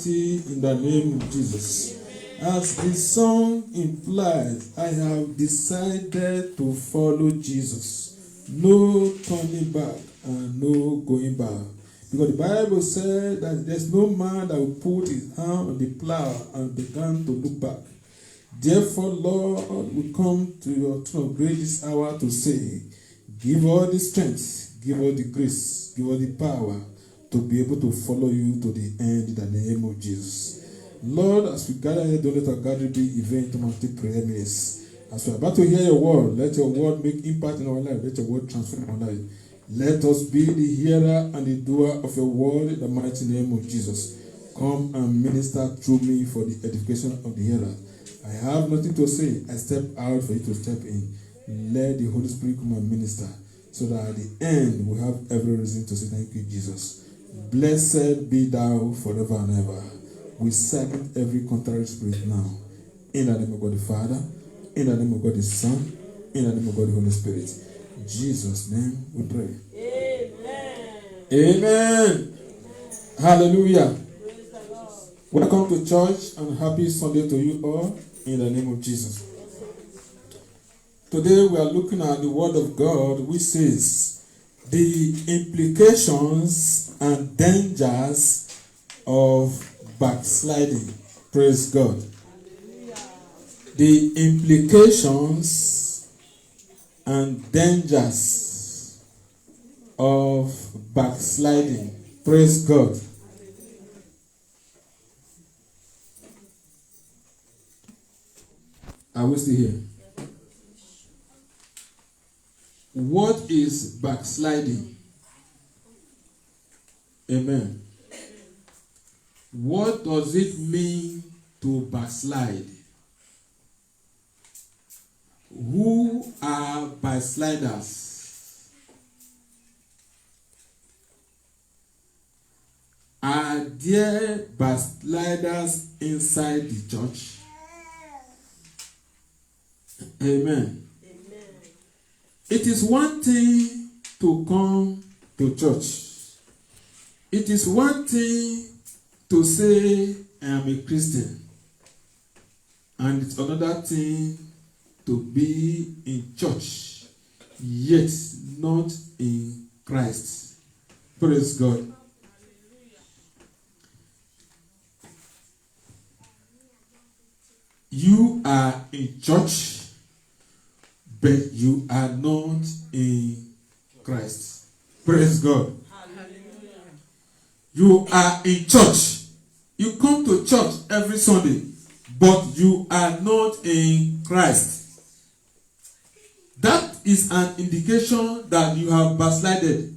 In the name of Jesus. As the song implies, I have decided to follow Jesus. No turning back and no going back. Because the Bible said that there's no man that will put his hand on the plow and begin to look back. Therefore, Lord, we come to your throne of grace this hour to say, give all the strength, give all the grace, give all the power to be able to follow you to the end in the name of Jesus. Lord, as we gather here, don't let our gathering be event to prayer minutes. As we're about to hear your word, let your word make impact in our life. Let your word transform our life. Let us be the hearer and the doer of your word in the mighty name of Jesus. Come and minister through me for the edification of the hearer. I have nothing to say. I step out for you to step in. Let the Holy Spirit come and minister, so that at the end we have every reason to say thank you, Jesus. Blessed be thou forever and ever. We silence every contrary spirit now. In the name of God the Father, in the name of God the Son, in the name of God the Holy Spirit. In Jesus' name we pray. Amen. Amen. Hallelujah. Welcome to church and happy Sunday to you all in the name of Jesus. Today we are looking at the Word of God, which says the implications and dangers of backsliding. Praise God. The implications and dangers of backsliding. Praise God. Are we still here? What is backsliding? Amen. What does it mean to backslide? Who are backsliders? Are there backsliders inside the church? Amen. It is one thing to come to church. It is one thing to say I am a Christian. And it's another thing to be in church, yet not in Christ. Praise God. You are in church, but you are not in Christ. Praise God. Hallelujah. You are in church. You come to church every Sunday, but you are not in Christ. That is an indication that you have backslided.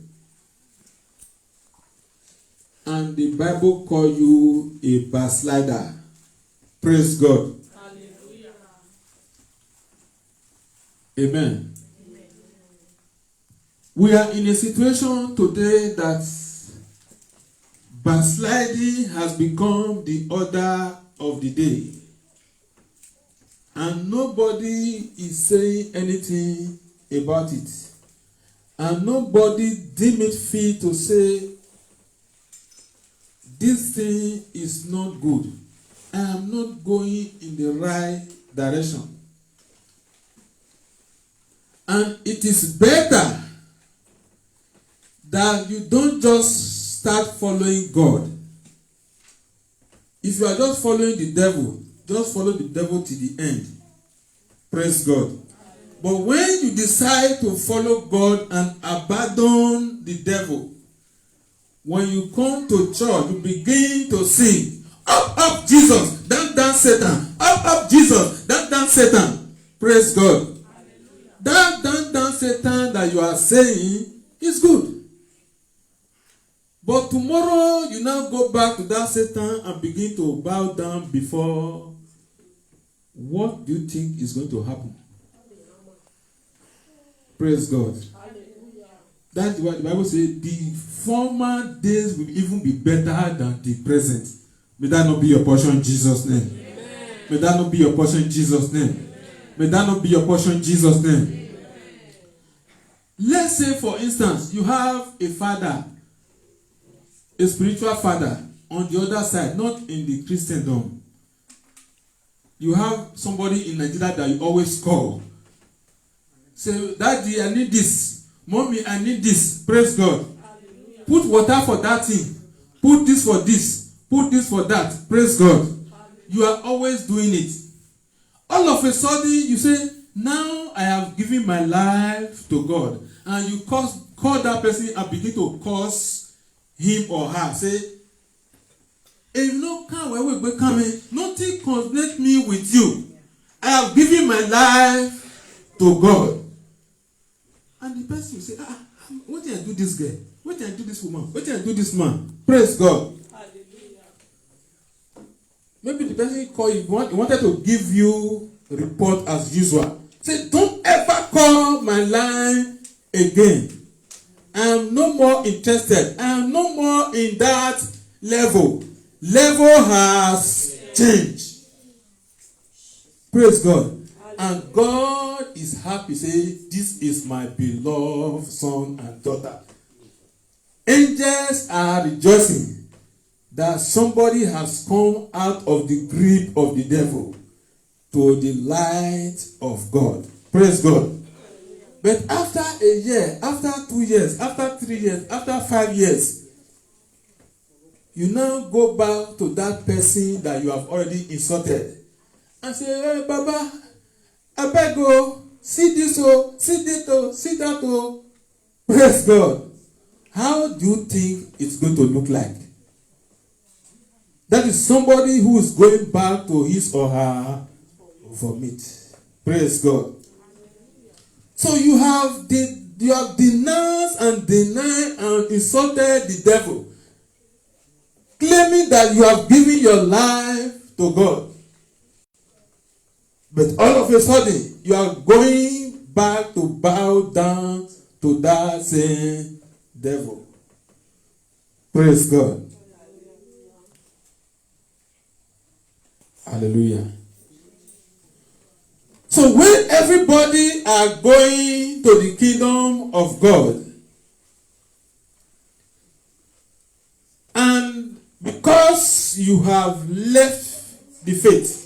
And the Bible calls you a backslider. Praise God. Hallelujah. Amen. Amen. We are in a situation today that Backsliding has become the order of the day. And nobody is saying anything about it. And nobody deem it fit to say, this thing is not good. I am not going in the right direction. And it is better that you don't just start following God. If you are just following the devil, just follow the devil to the end. Praise God. But when you decide to follow God and abandon the devil, when you come to church, you begin to sing, up, up, Jesus, down, down, Satan. Up, up, Jesus, down, down, Satan. Praise God. That down, down, Satan that you are saying is good. But tomorrow, you now go back to that Satan and begin to bow down before. What do you think is going to happen? Praise God. That's why the Bible says the former days will even be better than the present. May that not be your portion in Jesus' name. Amen. May that not be your portion in Jesus' name. Amen. May that not be your portion in Jesus' name. Amen. Let's say, for instance, you have a father, a spiritual father, on the other side, not in the Christendom. You have somebody in Nigeria that you always call. Say, Daddy, I need this. Mommy, I need this. Praise God. Hallelujah. Put water for that thing. Put this for this. Put this for that. Praise God. Hallelujah. You are always doing it. All of a sudden, you say, now I have given my life to God. And you call that person and begin to curse him or her. Say, if no come where we coming, nothing connect me with you. I have given my life to God. And the person will say, what did I do this girl? What did I do this woman? What did I do this man? Praise God. Hallelujah. Maybe the person called you, he wanted to give you a report as usual. Say, don't ever call my line again. I am no more interested. I am no more in that level. Level has changed. Praise God. And God is happy, say, this is my beloved son and daughter. Angels are rejoicing that somebody has come out of the grip of the devil to the light of God. Praise God. But after a year, after 2 years, after 3 years, after 5 years, you now go back to that person that you have already insulted and say, hey, Baba, I beg you, see this, see this, see that. Praise God. How do you think it's going to look like? That is somebody who is going back to his or her vomit. Praise God. So you have denounced and denied and insulted the devil, claiming that you have given your life to God. But all of a sudden, you are going back to bow down to that same devil. Praise God. Hallelujah. So when everybody are going to the kingdom of God, and because you have left the faith,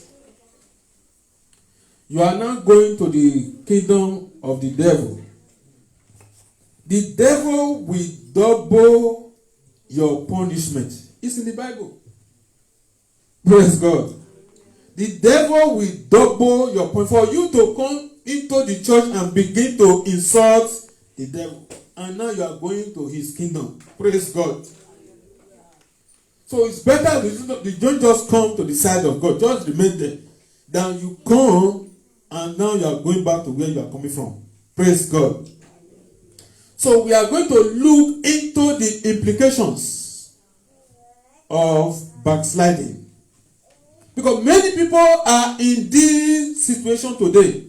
you are now going to the kingdom of the devil. The devil will double your punishment. It's in the Bible. Praise God. The devil will double your punishment. For you to come into the church and begin to insult the devil. And now you are going to his kingdom. Praise God. So it's better that you don't just come to the side of God. Just remain there. Then you come and now you are going back to where you are coming from. Praise God. So we are going to look into the implications of backsliding. Because many people are in this situation today.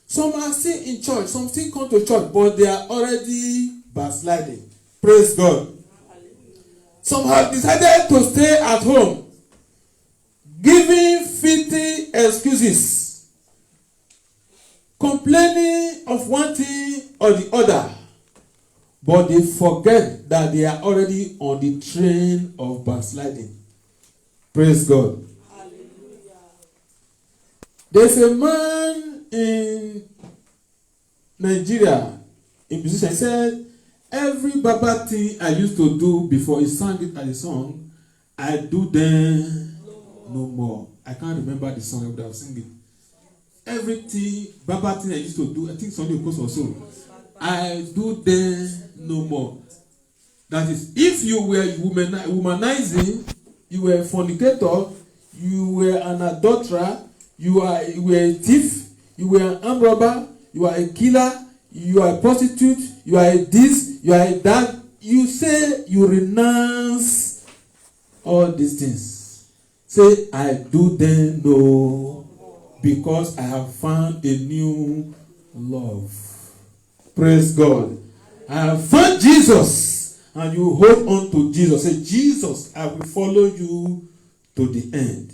Some are still in church. Some still come to church, but they are already backsliding. Praise God. Some have decided to stay at home, giving fitting excuses, complaining of one thing or the other, but they forget that they are already on the train of backsliding. Praise God. Hallelujah. There's a man in Nigeria, in musician, he said, every Baba thing I used to do before he sang it as a song, I do then no more. I can't remember the song I would have sung it. Everything, Baba thing I used to do, I think Sunday of course also, I do then no more. That is, if you were womanizing, you were a fornicator, you were an adulterer, you were a thief, you were an armed robber, you are a killer, you are a prostitute, you are a this, you are a that, you say you renounce all these things. Say, I do then know, because I have found a new love. Praise God. I have found Jesus, and you hold on to Jesus. Say, Jesus, I will follow you to the end.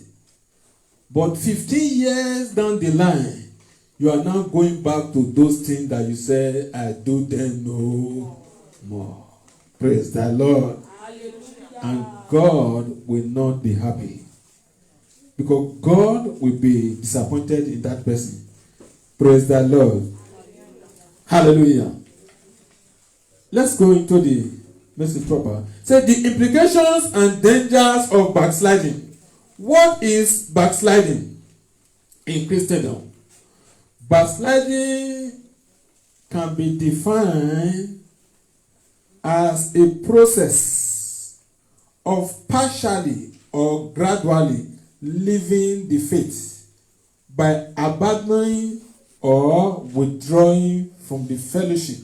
But 15 years down the line, you are now going back to those things that you said, I do then no more. Praise the Lord. Hallelujah. And God will not be happy, because God will be disappointed in that person. Praise the Lord. Hallelujah. Let's go into the message proper. Say the implications and dangers of backsliding. What is backsliding in Christendom? Backsliding can be defined as a process of partially or gradually leaving the faith by abandoning or withdrawing from the fellowship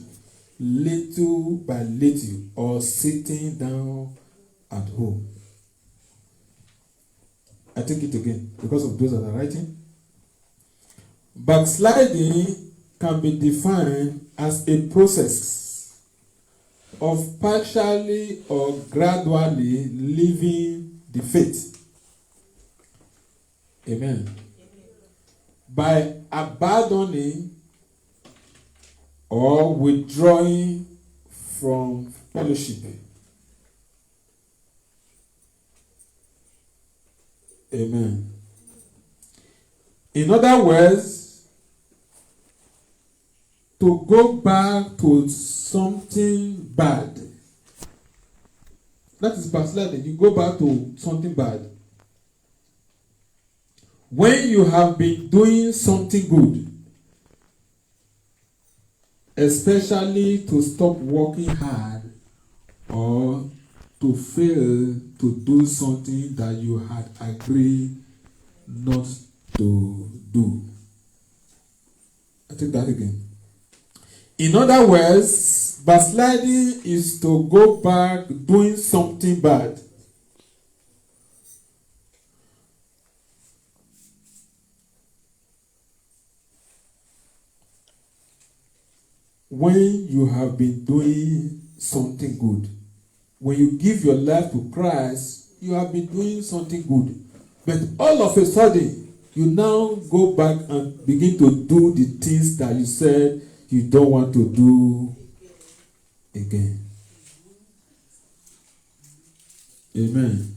little by little, or sitting down at home. I take it again because of those that are writing. Backsliding can be defined as a process of partially or gradually leaving the faith. Amen. By abandoning or withdrawing from fellowship. Amen. In other words, to go back to something bad. That is backsliding. You go back to something bad. When you have been doing something good, especially to stop working hard or to fail to do something that you had agreed not to do. I take that again. In other words, backsliding is to go back doing something bad. When you have been doing something good, when you give your life to Christ, you have been doing something good. But all of a sudden, you now go back and begin to do the things that you said you don't want to do again. Amen.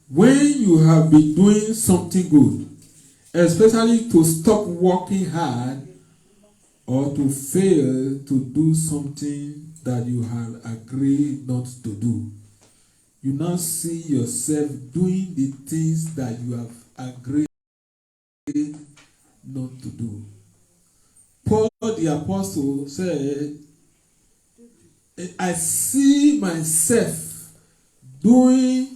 When you have been doing something good, especially to stop working hard or to fail to do something that you had agreed not to do, you now see yourself doing the things that you have agreed not to do. Paul the apostle said, I see myself doing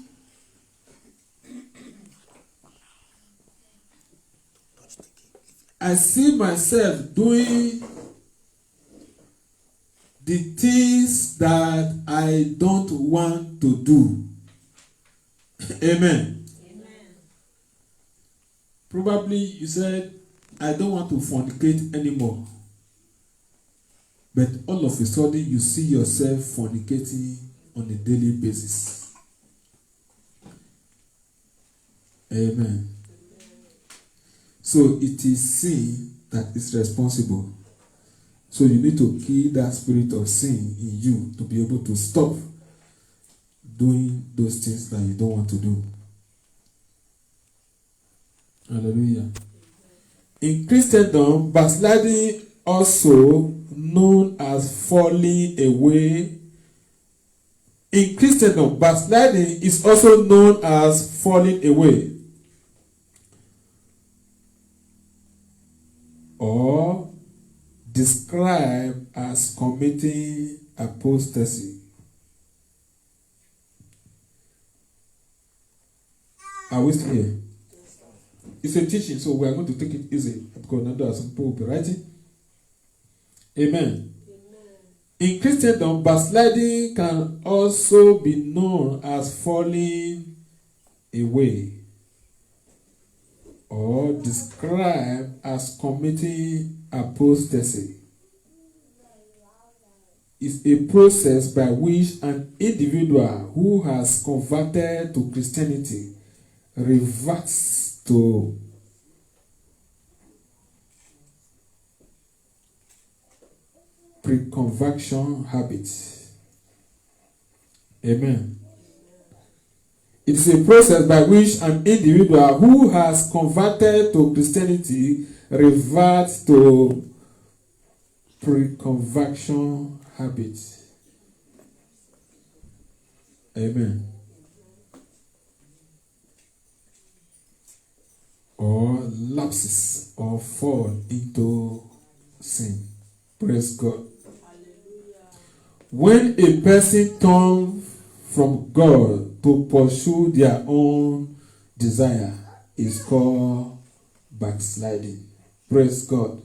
the things that I don't want to do. Amen. Amen. Probably you said, I don't want to fornicate anymore. But all of a sudden, you see yourself fornicating on a daily basis. Amen. So it is sin that is responsible. So you need to kill that spirit of sin in you to be able to stop doing those things that you don't want to do. Hallelujah. In Christendom, backsliding, also known as falling away. In Christendom, backsliding is also known as falling away, or described as committing apostasy. Are we still here? It's a teaching, so we are going to take it easy because now some people will be writing. Amen. In Christendom, backsliding can also be known as falling away, or described as committing apostasy. It's a process by which an individual who has converted to Christianity reverts to pre-conversion habits. Amen. It is a process by which an individual who has converted to Christianity reverts to pre-conversion habits. Amen. Or lapses or fall into sin. Praise God. When a person turns from God to pursue their own desire, is called backsliding. Praise God.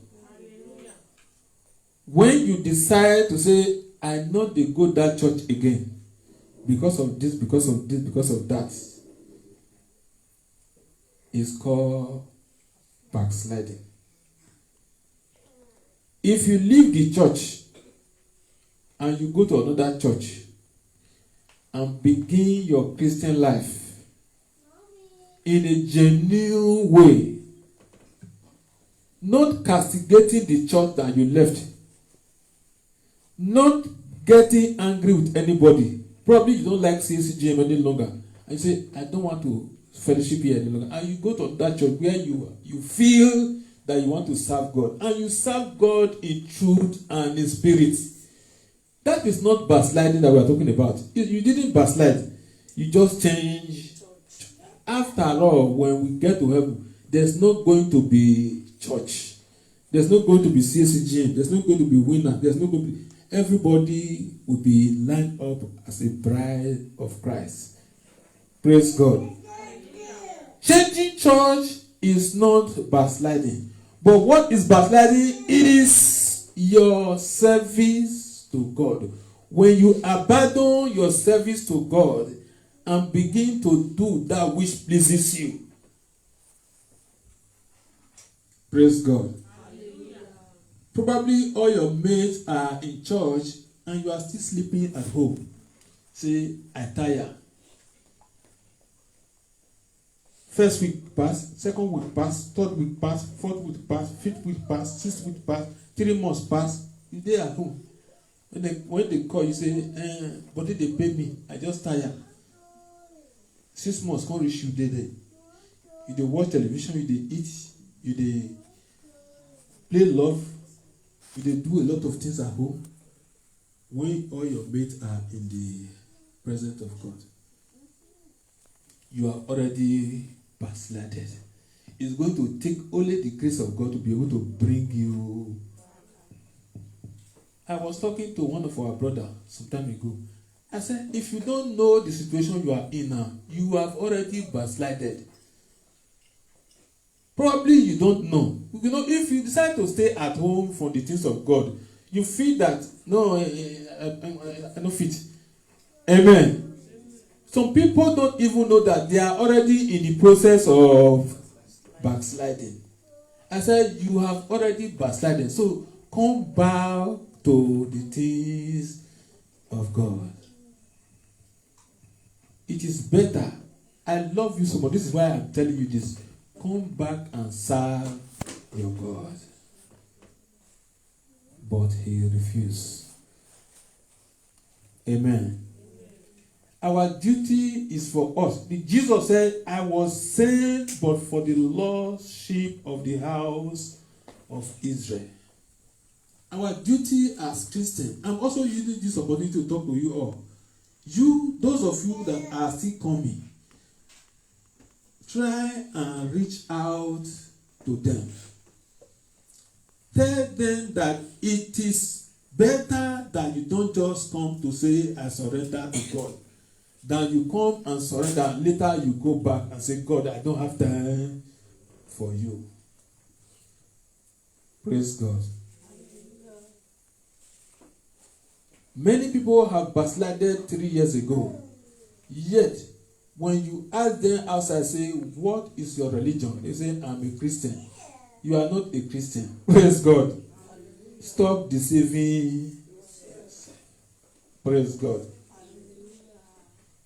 When you decide to say, I know they go that church again because of this, because of this, because of that, is called backsliding. If you leave the church and you go to another church and begin your Christian life in a genuine way, not castigating the church that you left, not getting angry with anybody. Probably you don't like CCGM any longer, and you say, I don't want to fellowship here any longer, and you go to that church where you feel that you want to serve God, and you serve God in truth and in spirit. That is not backsliding that we are talking about. You didn't backslide. You just change. After all, when we get to heaven, there's not going to be church. There's not going to be CSCGM. There's not going to be winner. There's not going to be... Everybody will be lined up as a bride of Christ. Praise God. Changing church is not backsliding. But what is backsliding is your service to God. When you abandon your service to God and begin to do that which pleases you. Praise God. Hallelujah. Probably all your mates are in church and you are still sleeping at home. Say, I tire. First week pass, second week pass, third week pass, fourth week pass, fifth week pass, sixth week pass, 3 months pass. You dey at home. When they call, you say, but they pay me. I just tire. 6 months can't reach you there. You dey watch television, you dey eat, you dey play love, you dey do a lot of things at home. When all your mates are in the presence of God, you are already backslided. It's going to take only the grace of God to be able to bring you. I was talking to one of our brothers some time ago. I said, if you don't know the situation you are in now, you have already backslided. Probably you don't know. You know, if you decide to stay at home from the things of God, you feel that, no, I don't fit. Amen. Some people don't even know that they are already in the process of backsliding. I said, you have already backslided. So come bow to to the things of God. It is better. I love you so much. This is why I'm telling you this. Come back and serve your God. But he refused. Amen. Our duty is for us. Jesus said, I was sent but for the lost sheep of the house of Israel. Our duty as Christians, I'm also using this opportunity to talk to you all. Those of you that are still coming, try and reach out to them. Tell them that it is better that you don't just come to say, I surrender to God. Than you come and surrender, later you go back and say, God, I don't have time for you. Praise God. Many people have backslided 3 years ago. Yet, when you ask them outside, say, what is your religion? They say, I'm a Christian. You are not a Christian. Praise God. Stop deceiving. Praise God.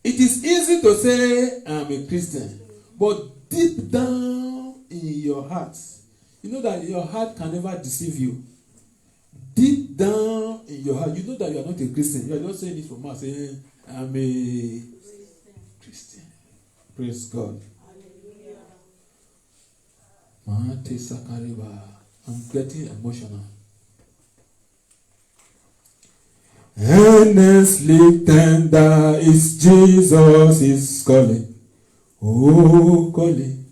It is easy to say, I'm a Christian. But deep down in your heart, you know that your heart can never deceive you. Deep down in your heart, you know that you are not a Christian. You are not saying it from us, saying, I'm a Christian. Praise God. I'm getting emotional. Earnestly tender is Jesus is calling. Oh, calling.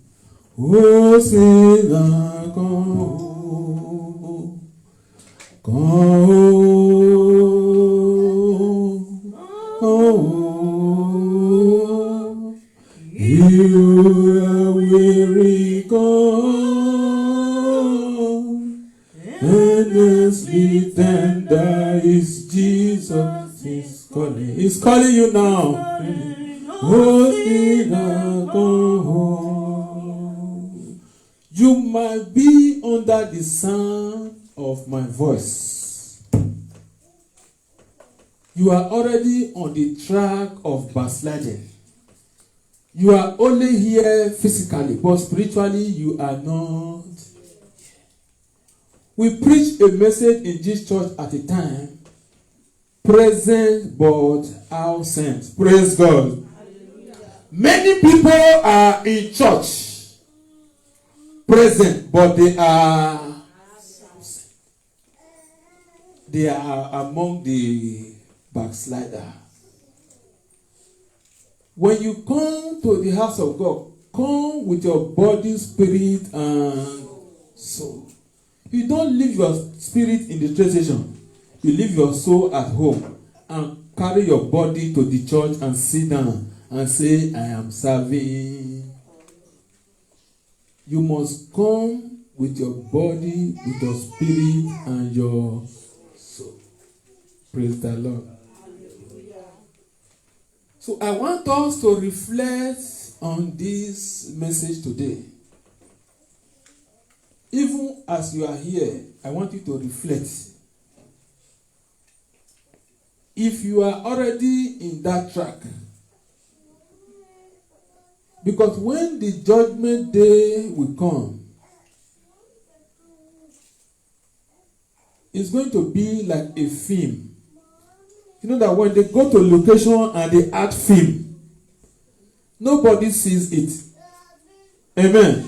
Oh, sinner, come. Come. Come. You are weary, come. Earnestly tender is Jesus is calling. He's calling you now. Oh, sinner, come home. You might be under the sound of my voice. You are already on the track of backsliding. You are only here physically, but spiritually you are not. We preach a message in this church at a time, present but absent. Praise God. Hallelujah. Many people are in church, present, but they are absent. They are among the backslider. When you come to the house of God, come with your body, spirit, and soul. You don't leave your spirit in the train station. You leave your soul at home and carry your body to the church and sit down and say, I am serving. You must come with your body, with your spirit, and your soul. Praise the Lord. So I want us to reflect on this message today. Even as you are here, I want you to reflect. If you are already in that track, because when the judgment day will come, it's going to be like a film. You know that when they go to location and they act film, nobody sees it. Amen.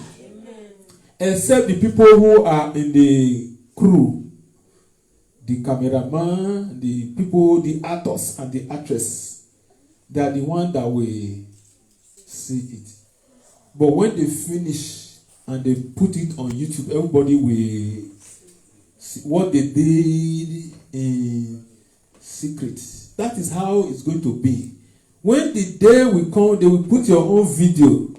Except the people who are in the crew, the cameraman, the people, the actors and the actress. They are the ones that will see it. But when they finish and they put it on YouTube, everybody will see what they did in secret. That is how it's going to be. When the day will come, they will put your own video.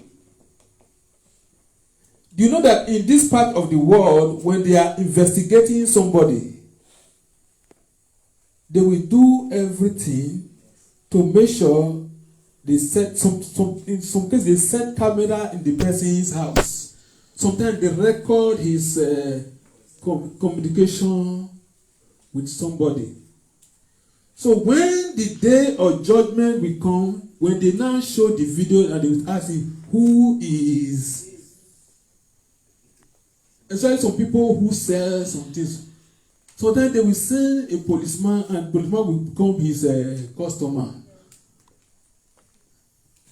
Do you know that in this part of the world, when they are investigating somebody, they will do everything to make sure they set in some cases they set camera in the person's house. Sometimes they record his communication with somebody. So when the day of judgment will come, when they now show the video and they will ask him, who is? Especially some people who sell some things. So then they will send a policeman, and policeman will become his customer.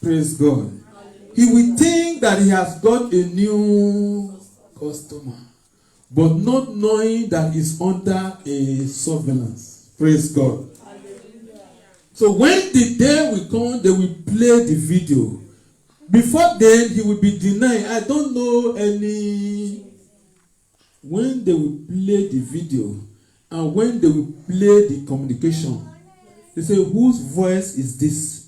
Praise God. He will think that he has got a new customer, but not knowing that he's under a surveillance. Praise God. So when the day will come, they will play the video. Before then, he will be denying. I don't know any. When they will play the video and when they will play the communication, they say, whose voice is this?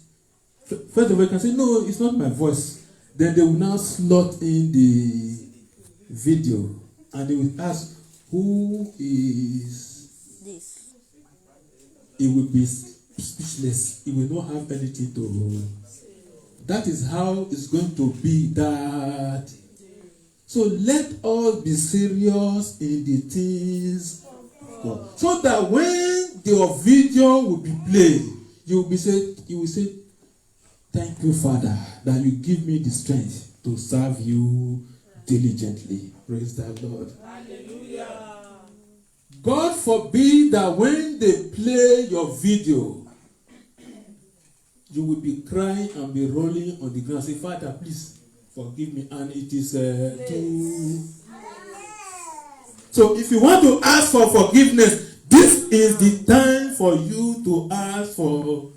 First of all, you can say, no, it's not my voice. Then they will now slot in the video and they will ask, who is this? It will be speechless. It will not have anything to. That is how it's going to be that. So let us be serious in the things of God. So that when your video will be played, you will say, thank you, Father, that you give me the strength to serve you diligently. Praise the Lord. Hallelujah. God forbid that when they play your video, you will be crying and be rolling on the ground. Say, Father, please forgive me. And it is too. So if you want to ask for forgiveness, this is the time for you to ask for.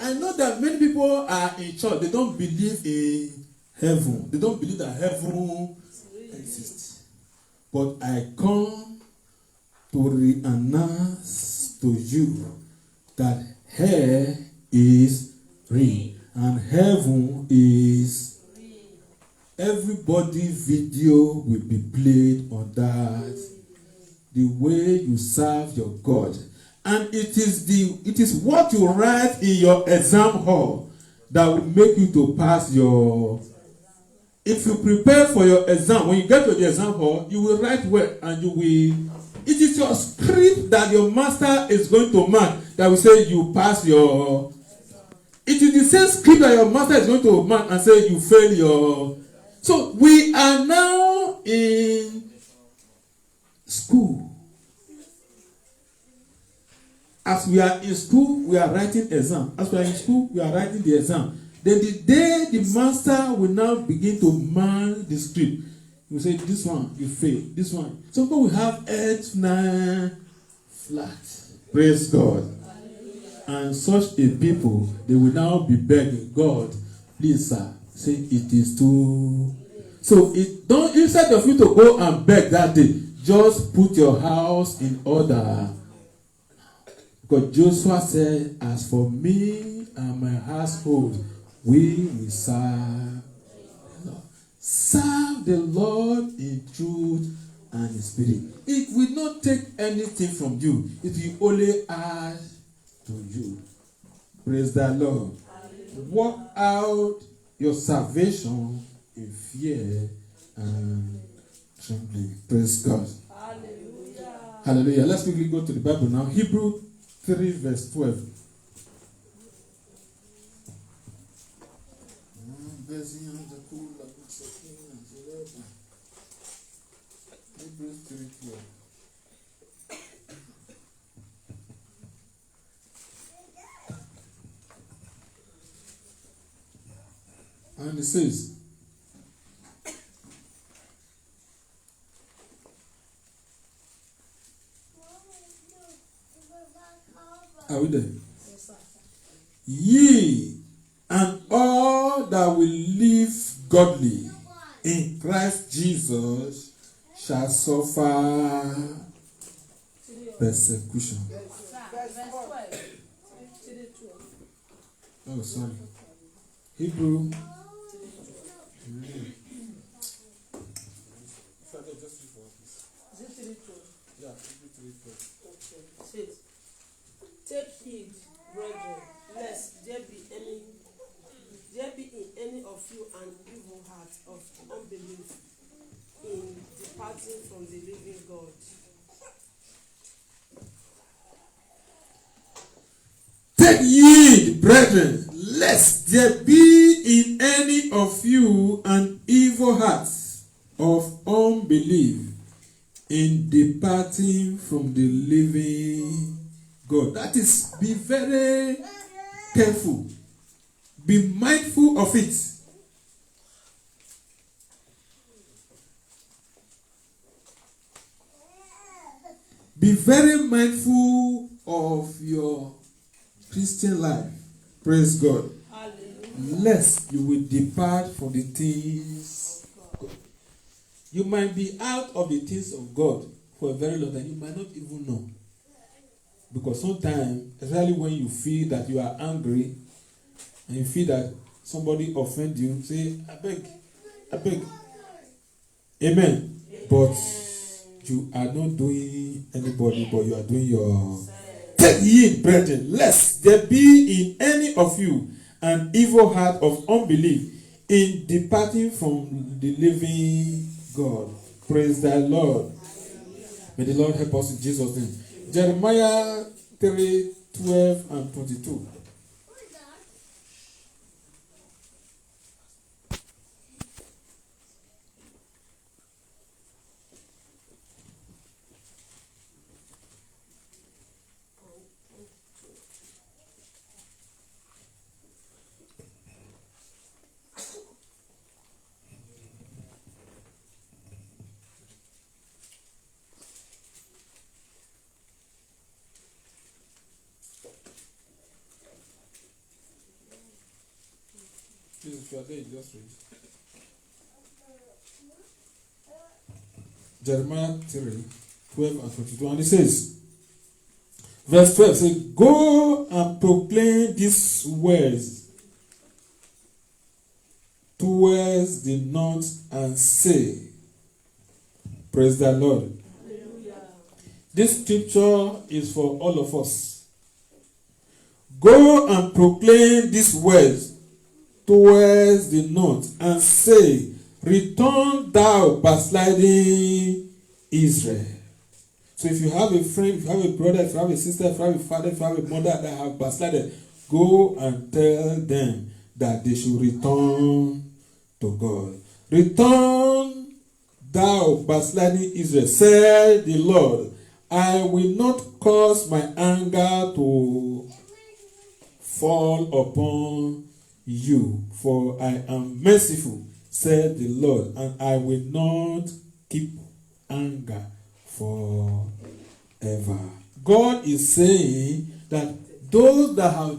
I know that many people are in church. They don't believe in heaven. They don't believe that heaven exists. But I come to re-announce to you that hell is real and heaven is real. Everybody video will be played on that, the way you serve your God. And it is what you write in your exam hall that will make you to pass your. If you prepare for your exam, when you get to the exam hall, you will write well and you will. It is your script that your master is going to mark that will say you pass your. It is the same script that your master is going to mark and say you fail your. So we are now in school. As we are in school, we are writing exam. As we are in school, we are writing the exam. Then the day the master will now begin to mark the script, he will say, this one, you fail. This one. Some people will have 8, 9 flat. Praise God. And such a people, they will now be begging, God, please, sir, say it is too. So don't, instead of you to go and beg that day, just put your house in order. Because Joshua said, as for me and my household, we will serve the Lord. Serve the Lord in truth and in spirit. It will not take anything from you. It will only add to you. Praise the Lord. Work out your salvation in fear and trembling. Praise God. Hallelujah. Hallelujah. Let's quickly go to the Bible now. Hebrew 3 verse 12. Hebrews 3:12. And it says, are we there? Ye and all that will live godly in Christ Jesus shall suffer persecution. Oh, sorry. Hebrew. Take heed, brethren, lest there be in any of you an evil heart of unbelief in departing from the living God. Brethren, lest there be in any of you an evil heart of unbelief in departing from the living God. That is, be very careful. Be mindful of it. Be very mindful of your Christian life. Praise God. Hallelujah. Lest you will depart from the things of God. You might be out of the things of God for a very long time. You might not even know. Because sometimes, especially when you feel that you are angry and you feel that somebody offend you, say, I beg. Amen. But you are not doing anybody, but you are doing your... Take ye, brethren, lest there be in any of you an evil heart of unbelief in departing from the living God. Praise the Lord. May the Lord help us in Jesus' name. Jeremiah 3:12 and 22. Please, if you are there, just read. Jeremiah 3:12 and 22. And it says, verse 12 says, go and proclaim these words towards the north and say, praise the Lord. Hallelujah. This scripture is for all of us. Go and proclaim these words towards the north and say, return thou backsliding Israel. So if you have a friend, if you have a brother, if you have a sister, if you have a father, if you have a mother that have backslided, go and tell them that they should return to God. Return thou backsliding Israel, said the Lord, I will not cause my anger to fall upon you, for I am merciful, said the Lord, and I will not keep anger forever. God is saying that those that have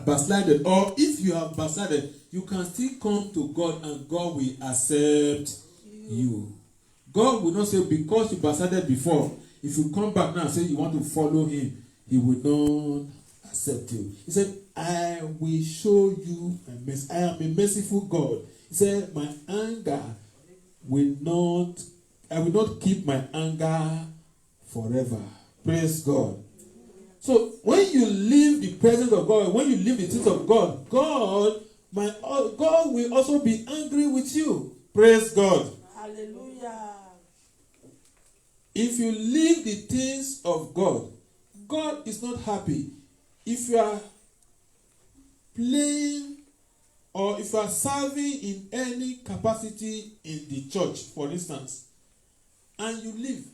backslided, or if you have backslided, you can still come to God and God will accept you. God will not say, because you backslided before, if you come back now and say you want to follow him, he will not accept you. He said, I will show you a mercy. I am a merciful God. He said, my anger will not, I will not keep my anger forever. Praise God. So when you leave the presence of God, when you leave the things of God, God will also be angry with you. Praise God. Hallelujah. If you leave the things of God, God is not happy. If you are playing or if you are serving in any capacity in the church, for instance, and you leave.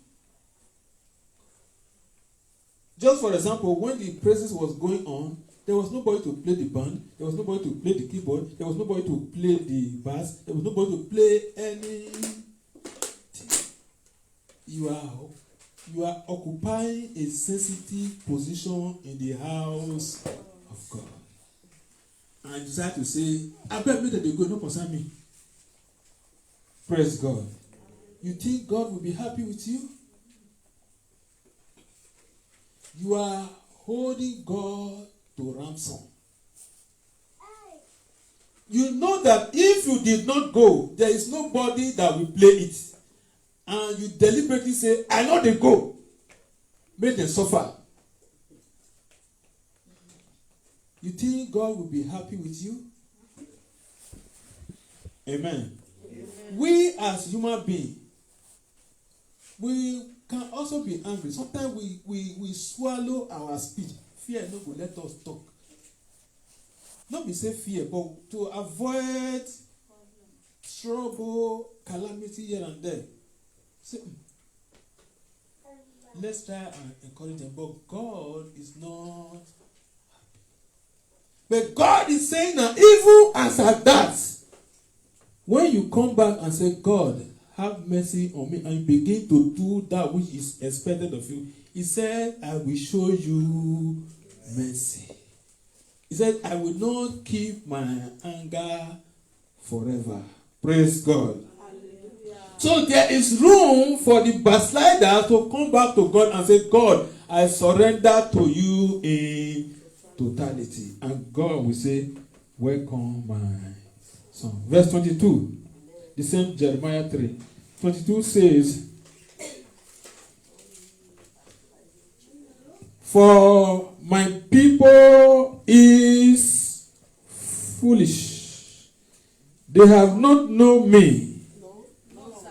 Just for example, when the praises was going on, there was nobody to play the band, there was nobody to play the keyboard, there was nobody to play the bass, there was nobody to play anything. You are occupying a sensitive position in the house of God. And you decide to say, I bet me that they go, no concern me. Praise God. You think God will be happy with you? You are holding God to ransom. You know that if you did not go, there is nobody that will play it. And you deliberately say, I know they go. Make them suffer. You think God will be happy with you? Amen. Amen. We as human beings, we can also be angry. Sometimes we swallow our speech. Fear no go let us talk. not be say fear, but to avoid trouble, calamity here and there. So, let's try and encourage them. But God is not happy. But God is saying now, even as at that, when you come back and say, God, have mercy on me, and you begin to do that which is expected of you, He said, I will show you mercy. He said, I will not keep my anger forever. Praise God. Hallelujah. So there is room for the backslider to come back to God and say, God, I surrender to you in totality. And God will say, welcome my son. Verse 22, the same Jeremiah 3. 22 says, for my people is foolish. They have not known me. No, sir.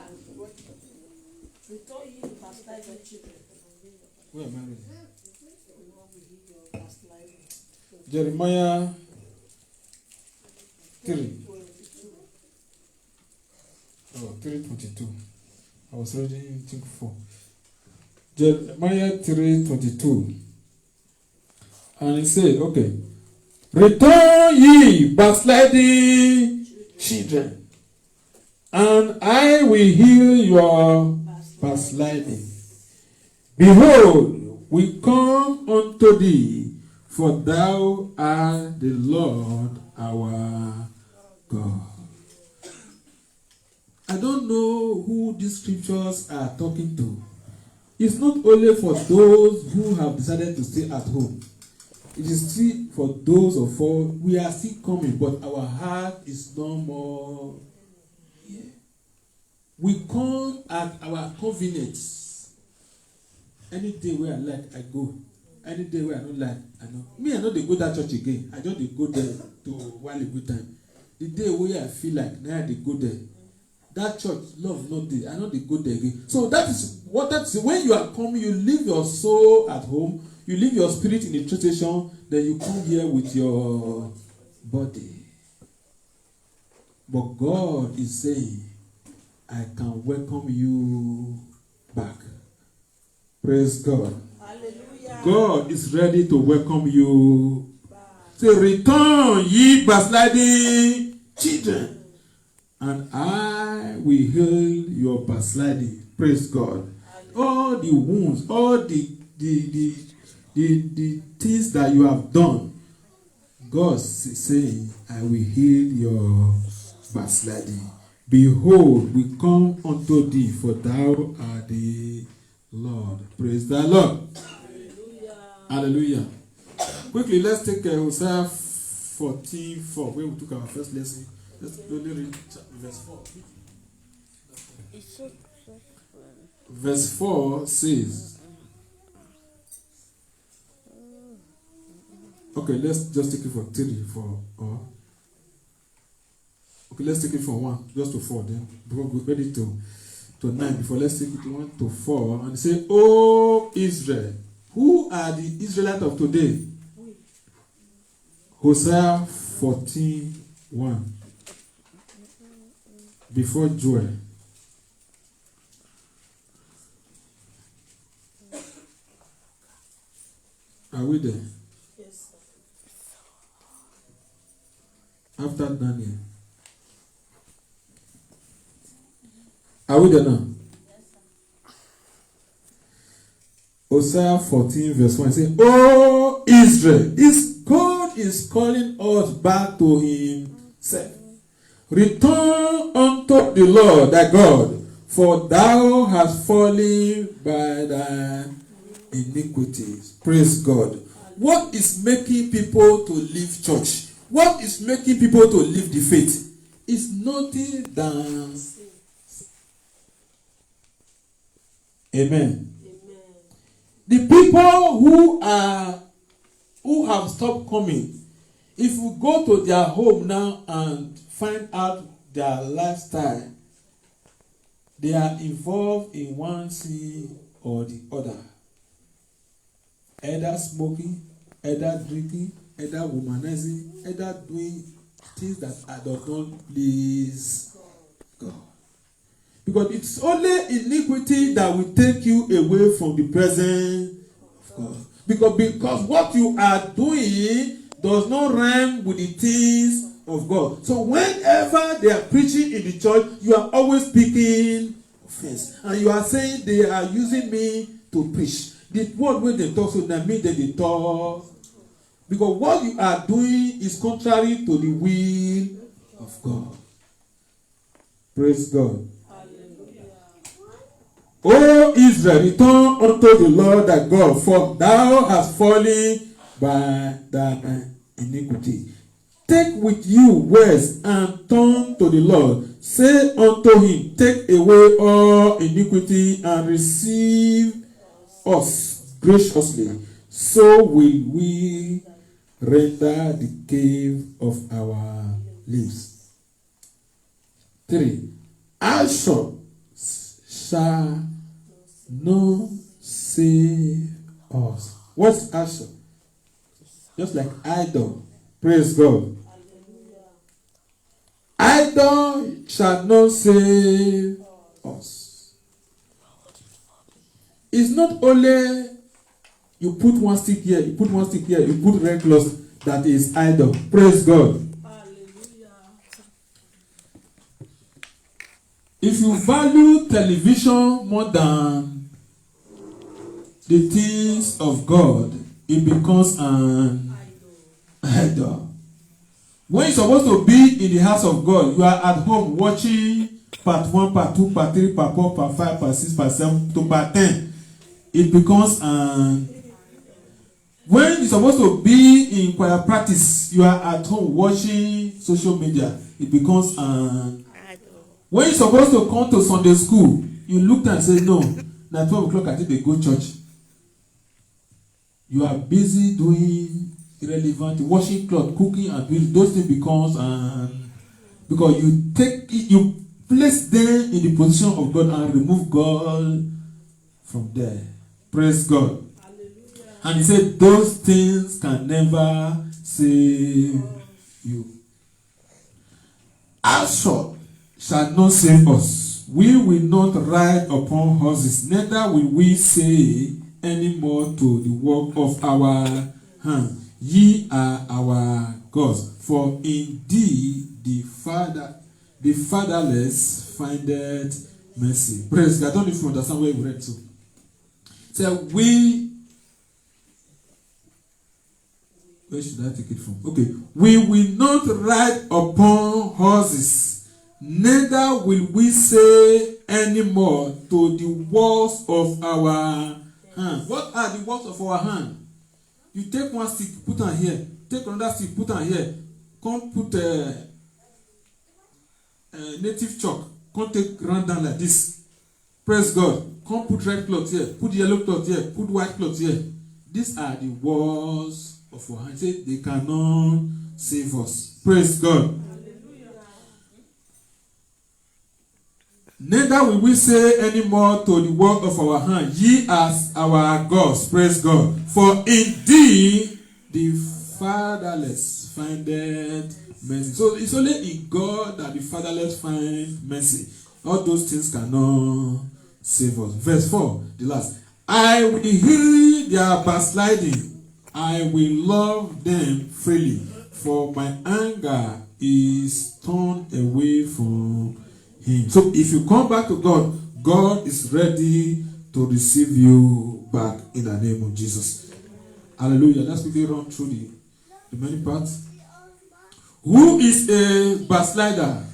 Return ye backsliding children. Where am I reading? We want to hear your backsliding. Jeremiah 3. 22. Oh, 3:22. I was reading, I think 4. Jeremiah 3:22. And it said, okay. Return ye backsliding children, and I will heal your backsliding. Behold, we come unto thee, for thou art the Lord our God. I don't know who these scriptures are talking to. It's not only for those who have decided to stay at home. It is still for those of us, we are still coming, but our heart is no more here. We come at our convenience. Any day where I like, I go. Any day where I don't like, I know. Me, I know they go that church again. I just they go there to while a good time. The day where I feel like, now they go there. That church, love not there. I know they go there again. So that's when you are coming, you leave your soul at home, you leave your spirit in the train station, then you come here with your body. But God is saying, I can welcome you back. Praise God. Hallelujah. God is ready to welcome you back. Say, return ye backsliding children, and I will heal your backsliding. Praise God. All the wounds, all the things that you have done, God is saying, I will heal your backsliding. Behold, we come unto thee, for thou art the Lord. Praise the Lord. Hallelujah. Hallelujah. Quickly, let's take Hosea 14:4, where we took our first lesson. Let's only read verse 4. Verse 4 says, okay, let's just take it from 3, 4, or okay, let's take it from 1 just to 4, then before we go ready to 9, before let's take it to 1 to 4 and say, O Israel, who are the Israelites of today? Hosea 14:1, before Joel. Are we there? Yes, sir. After Daniel. Are we there now? Hosea 14 verse 1 says, O Israel, this God is calling us back to himself. Return unto the Lord thy God, for thou hast fallen by thy iniquities. Praise God. What is making people to leave church? What is making people to leave the faith? Is nothing than Amen. Amen. The people who have stopped coming, if we go to their home now and find out their lifestyle, they are involved in one sin or the other. Either smoking, either drinking, either womanizing, either doing things that does not please God. Because it's only iniquity that will take you away from the presence of God. Because what you are doing does not rhyme with the things of God. So whenever they are preaching in the church, you are always picking offense. And you are saying they are using me to preach. The word when they talk, so that means that they talk. Because what you are doing is contrary to the will of God. Praise God. O Israel, return unto the Lord thy God, for thou hast fallen by thy iniquity. Take with you words and turn to the Lord. Say unto him, take away all iniquity and receive us graciously. So will we render the cave of our lives. 3. Ashur shall not save us. What's Ashur? Just like idol. Praise God. Idol shall not save us. It's not only you put one stick here, you put one stick here, you put red cloth, that is idol. Praise God. If you value television more than the things of God, it becomes an idol. When you're supposed to be in the house of God, you are at home watching part 1, part 2, part 3, part 4, part 5, part 6, part 7 to part 10. It becomes an. When you're supposed to be in choir practice, you are at home watching social media. It becomes an. When you're supposed to come to Sunday school, you looked and say, no, now 12 o'clock I think they go church. You are busy doing irrelevant, washing clothes, cooking, and doing those things becomes because you place them in the position of God and remove God from there. Praise God. Hallelujah. And he said those things can never save you. Ashur shall not save us. We will not ride upon horses, neither will we say any more to the work of our hand. Ye are our gods, for indeed the fatherless findeth mercy. Praise God. I don't know if you understand where we read to. So where should I take it from? Okay. We will not ride upon horses, neither will we say any more to the works of our hand. What are the works of our hand? You take one stick, put on here. Take another stick, put on here. Come put native chalk. Come take round down like this. Praise God. Come put red cloth here. Put yellow cloth here. Put white cloth here. These are the works of our hand. Say they cannot save us. Praise God. Neither will we say any more to the work of our hand, ye as our gods. Praise God. For indeed the fatherless findeth mercy. So it's only in God that the fatherless find mercy. All those things cannot save us. Verse 4, the last. I will heal their backsliding. I will love them freely. For my anger is turned away from him. So if you come back to God, God is ready to receive you back in the name of Jesus. Hallelujah. Let's quickly run through the many parts. Who is a backslider?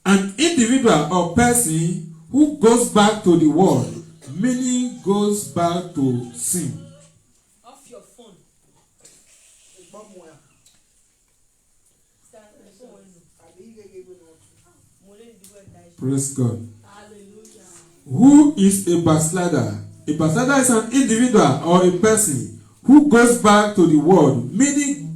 An individual or person who goes back to the world, meaning goes back to sin. Off your phone. Praise God. Hallelujah. Who is a backslider? A backslider is an individual or a person who goes back to the world, meaning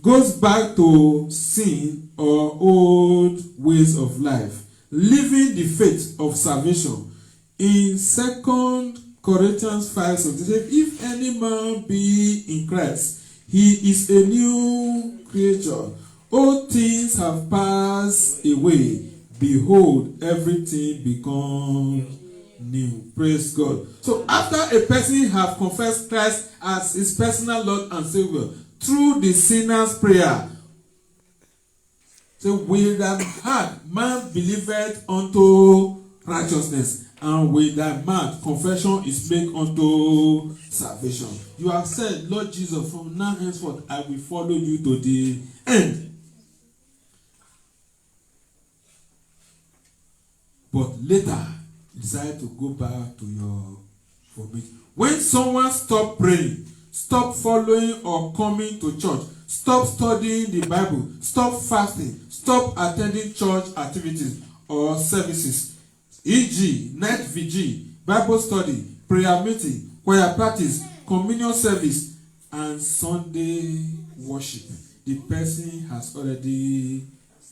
goes back to sin or old ways of life, leaving the faith of salvation. In 2 Corinthians 5, so they say, if any man be in Christ, he is a new creature. All things have passed away. Behold, everything becomes new. Praise God. So after a person have confessed Christ as his personal Lord and Savior through the sinner's prayer, so with that heart man believeth unto righteousness, and with that mouth confession is made unto salvation. You have said, Lord Jesus, from now henceforth I will follow you to the end. But later, decide to go back to your vomit. When someone stop praying, stop following or coming to church, stop studying the Bible, stop fasting, stop attending church activities or services, e.g., night vigil, Bible study, prayer meeting, choir practice, communion service, and Sunday worship, the person has already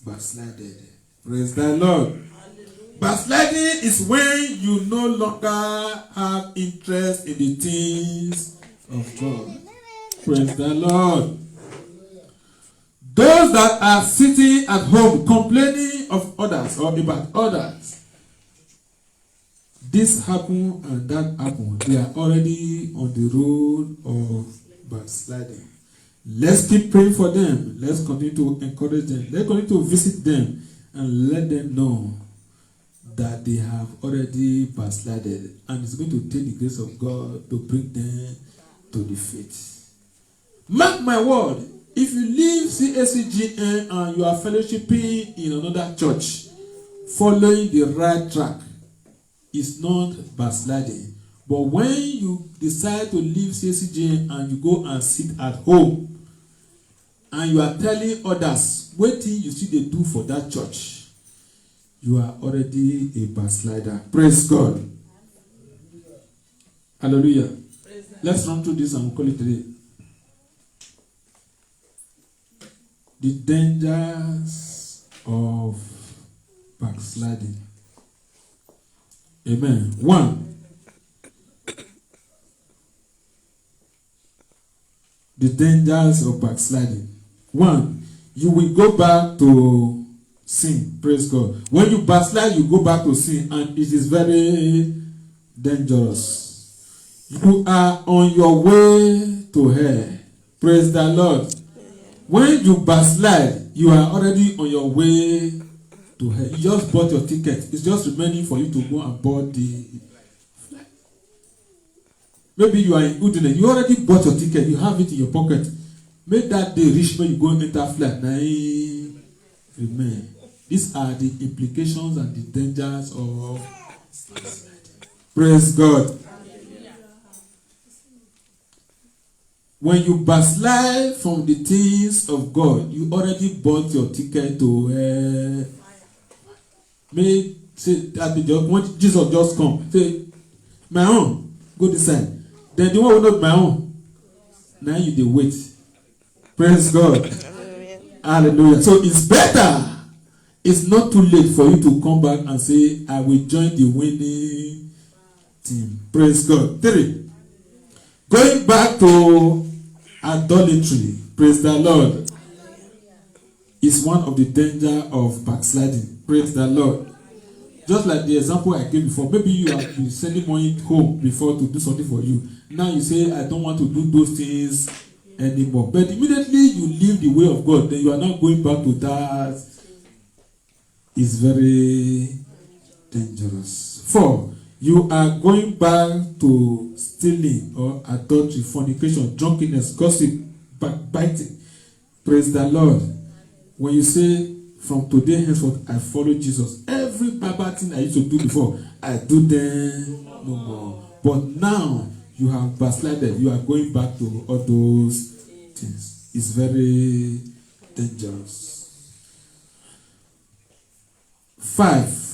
backslided. Praise the Lord. Backsliding is when you no longer have interest in the things of God. Praise the Lord. Those that are sitting at home complaining of others or about others, this happened and that happened, they are already on the road of backsliding. Let's keep praying for them. Let's continue to encourage them. Let's continue to visit them and let them know that they have already backslided, and it's going to take the grace of God to bring them to the faith. Mark my word, if you leave CACGN and you are fellowshipping in another church, following the right track is not backsliding. But when you decide to leave CACGN and you go and sit at home and you are telling others what thing you see they do for that church, you are already a backslider. Praise God. Hallelujah. Let's run through this and we'll call it today. The dangers of backsliding. Amen. 1. The dangers of backsliding. 1. You will go back to sin. Praise God. When you backslide, you go back to sin, and it is very dangerous. You are on your way to hell. Praise the Lord. When you backslide, you are already on your way to hell. You just bought your ticket. It's just remaining for you to go and board the flight. Maybe you are in Udine. You already bought your ticket. You have it in your pocket. Make that day reach when you go and enter flight. Amen. These are the implications and the dangers of backsliding. Praise God. When you backslide from the things of God, you already bought your ticket to may say that when Jesus just come, say, my own, go this side. Then the one who not my own, now you dey wait. Praise God. Hallelujah. So it's better. It's not too late for you to come back and say, I will join the winning team. Praise God. 3. Going back to idolatry. Praise the Lord. Is one of the danger of backsliding. Praise the Lord. Just like the example I gave before. Maybe you have been sending money home before to do something for you. Now you say, I don't want to do those things anymore. But immediately you leave the way of God, then you are not going back to that. Is very dangerous. 4. You are going back to stealing or adultery, fornication, drunkenness, gossip, backbiting. Praise the Lord. When you say, from today henceforth, I follow Jesus. Every bad thing I used to do before, I do them no more. But now, you have backslided. You are going back to all those things. It's very dangerous. 5.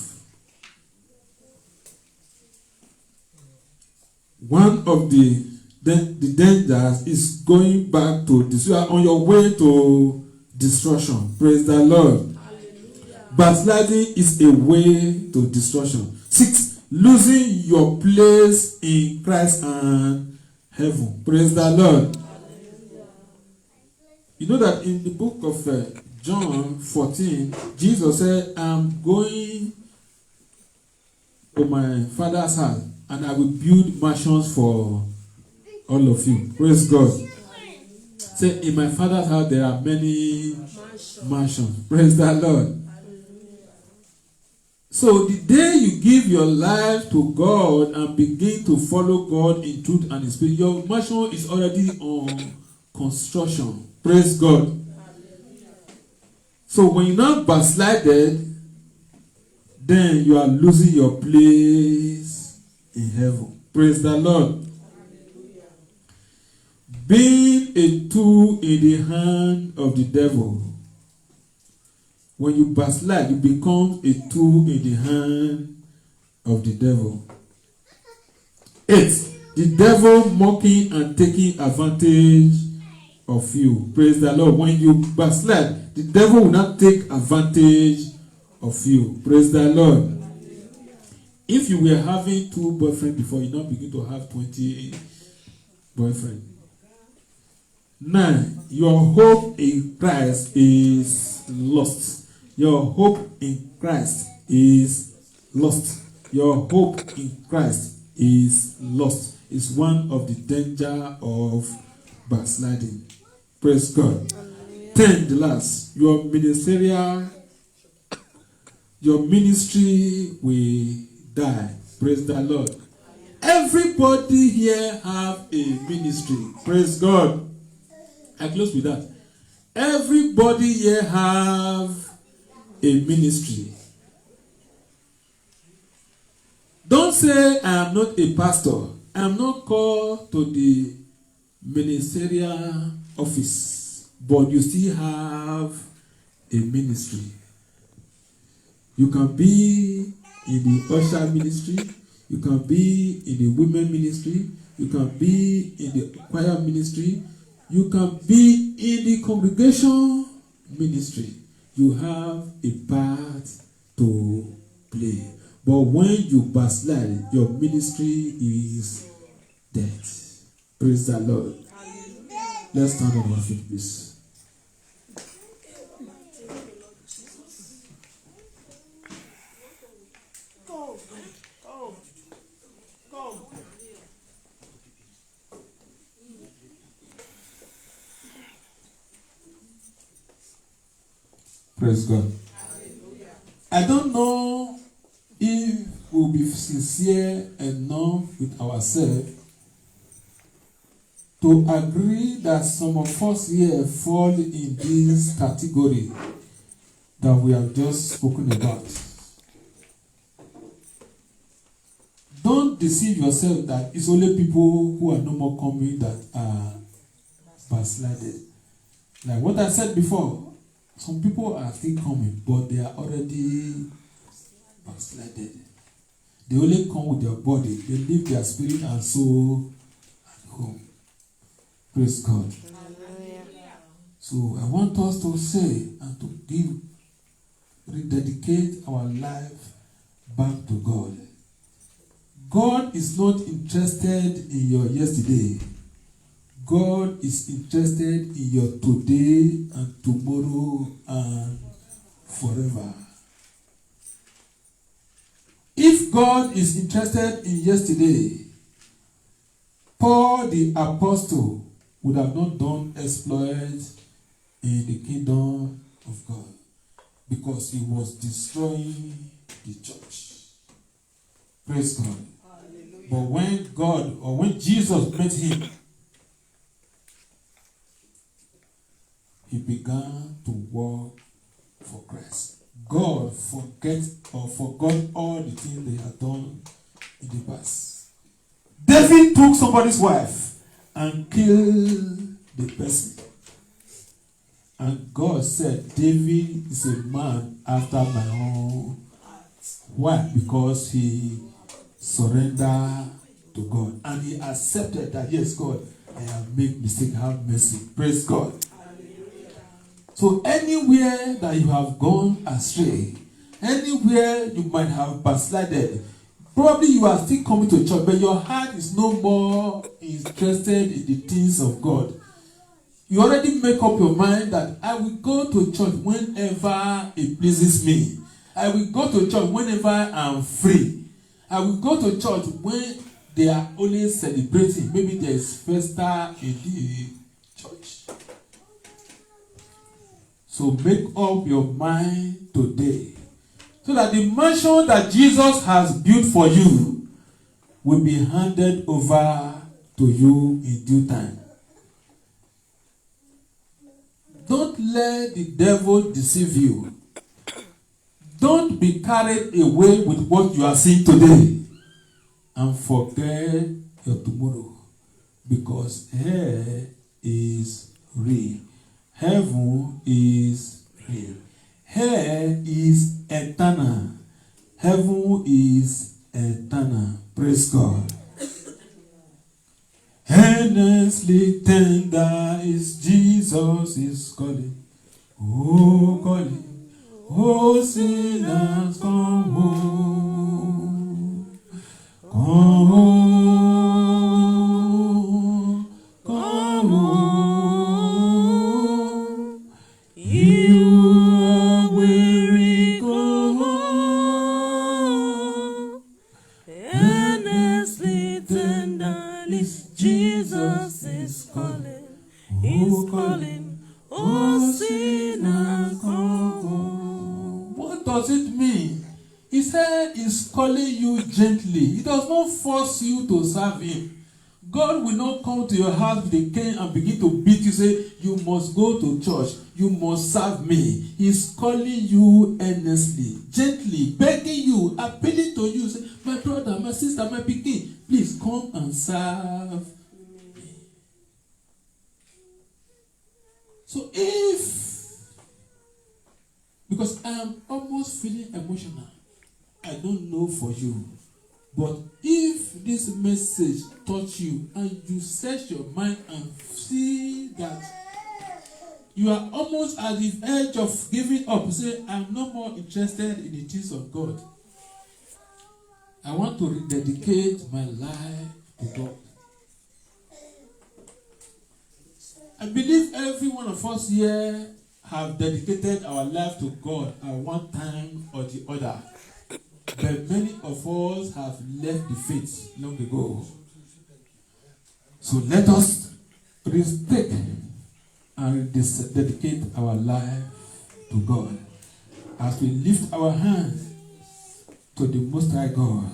One of the dangers is going back to this. You are on your way to destruction. Praise the Lord. Hallelujah. Backsliding is a way to destruction. 6. losing your place in Christ and heaven. Praise the Lord. You know that in the book of John 14, Jesus said, I'm going to my Father's house and I will build mansions for all of you. Praise God. Say, in my Father's house there are many mansions. Praise the Lord. So the day you give your life to God and begin to follow God in truth and in spirit, your mansion is already on construction. Praise God. So when you're not backslided, then you are losing your place in heaven. Praise the Lord. Being a tool in the hand of the devil. When you backslide, you become a tool in the hand of the devil. 8. The devil mocking and taking advantage of you. Praise the Lord. When you backslide, the devil will not take advantage of you. Praise the Lord. If you were having 2 boyfriends before, you now begin to have 20 boyfriends. 9. Your hope in Christ is lost. Your hope in Christ is lost. Your hope in Christ is lost. It's one of the danger of backsliding. Praise God. 10, the last. Your ministry will die. Praise the Lord. Everybody here have a ministry. Praise God. I close with that. Everybody here have a ministry. Don't say I am not a pastor. I am not called to the ministerial office, but you still have a ministry. You can be in the usher ministry. You can be in the women ministry. You can be in the choir ministry. You can be in the congregation ministry. You have a part to play. But when you backslide, your ministry is dead. Praise the Lord. Let's stand on our feet, please. Praise God. I don't know if we'll be sincere enough with ourselves to agree that some of us here fall in this category that we have just spoken about. Don't deceive yourself that it's only people who are no more coming that are backslided. Like what I said before, some people are still coming, but they are already backslided. They only come with their body. They leave their spirit and soul at home. Praise God. So I want us to say and to rededicate our life back to God. God is not interested in your yesterday. God is interested in your today and tomorrow and forever. If God is interested in yesterday, Paul the apostle would have not done exploits in the kingdom of God because he was destroying the church. Praise God. Hallelujah. But when Jesus met him, he began to work for Christ. God forgot all the things they had done in the past. David took somebody's wife and killed the person. And God said, David is a man after my own heart. Why? Because he surrendered to God. And he accepted that, yes, God, I have made mistake, have mercy. Praise God. So anywhere that you have gone astray, anywhere you might have backslided, Probably you are still coming to church, but your heart is no more interested in the things of God. You already make up your mind that I will go to church whenever it pleases me. I will go to church whenever I'm free. I will go to church when they are only celebrating. Maybe there is festa in the church. So make up your mind today, so that the mansion that Jesus has built for you will be handed over to you in due time. Don't let the devil deceive you. Don't be carried away with what you are seeing today and forget your tomorrow, because hell is real. Heaven is real. Hell is eternal. Heaven is eternal. Praise God. Earnestly tender is Jesus is calling. Oh, calling. Oh, sinners, come home. Come home. Come home. You are weary, come home. Earnestly tenderly Jesus is calling. He's calling. Oh, sinner, come home. What does it mean? He said he's calling you gently. He does not force you to serve him. God will not come to your house with a cane and begin to beat you, say, you must go to church, you must serve me. He's calling you earnestly, gently, begging you, appealing to you, say, my brother, my sister, my pikin, please come and serve me. So because I am almost feeling emotional, I don't know for you, but if this message touch you and you set your mind and see that you are almost at the edge of giving up, say, I'm no more interested in the things of God, I want to rededicate my life to God. I believe every one of us here have dedicated our life to God at one time or the other. But many of us have left the faith long ago. So let us retake and dedicate our life to God as we lift our hands to the Most High God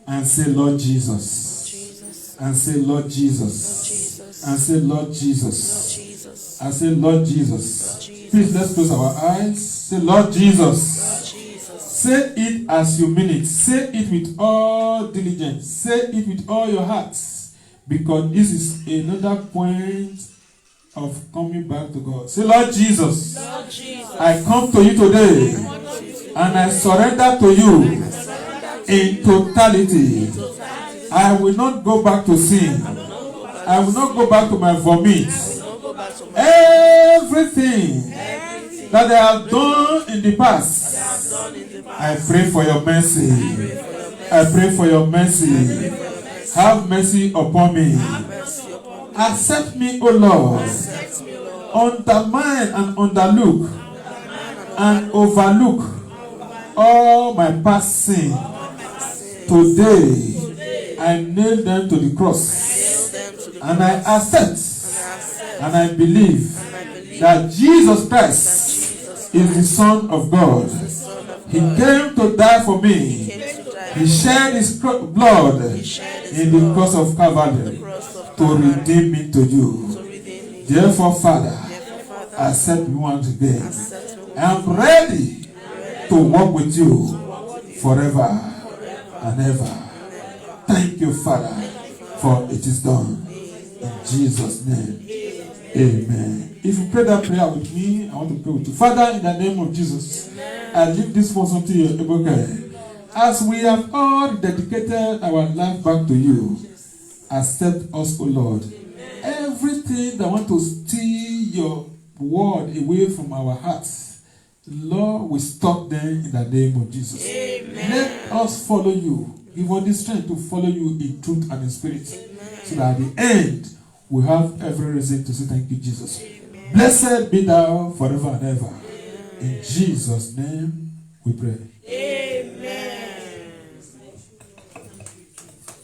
and say, Lord Jesus. And say, Lord Jesus. And say, Lord Jesus. And say, Lord Jesus. Please, let's close our eyes. Say, Lord Jesus. Say it as you mean it. Say it with all diligence. Say it with all your hearts. Because this is another point of coming back to God. Say, Lord Jesus. Lord Jesus. I come to you today. And I surrender to you in totality. I will not go back to sin. I will not go back to my vomit. Everything that I have done in the past, I pray for your mercy. I pray for your mercy. Have mercy upon me. Accept me, O Lord. Undermine and underlook and overlook all my past sin. Today, I nail them to the cross. And I accept and I believe that Jesus Christ is the Son of God. He came to die for me. He shed his blood in the cross of Calvary to redeem me to you. Therefore, Father, accept me once again. I am ready to walk with you forever and ever. Thank you, Father, for it is done. In Jesus' name, amen. If you pray that prayer with me, I want to pray with you. Father, in the name of Jesus, I leave this person to your able care. As we have all dedicated our life back to you, accept us, O Lord. Everything that want to steal your word away from our hearts, Lord, we stop them in the name of Jesus. Amen. Let us follow you. Give us the strength to follow you in truth and in spirit. So that at the end, we have every reason to say thank you, Jesus. Blessed be thou forever and ever. In Jesus' name we pray.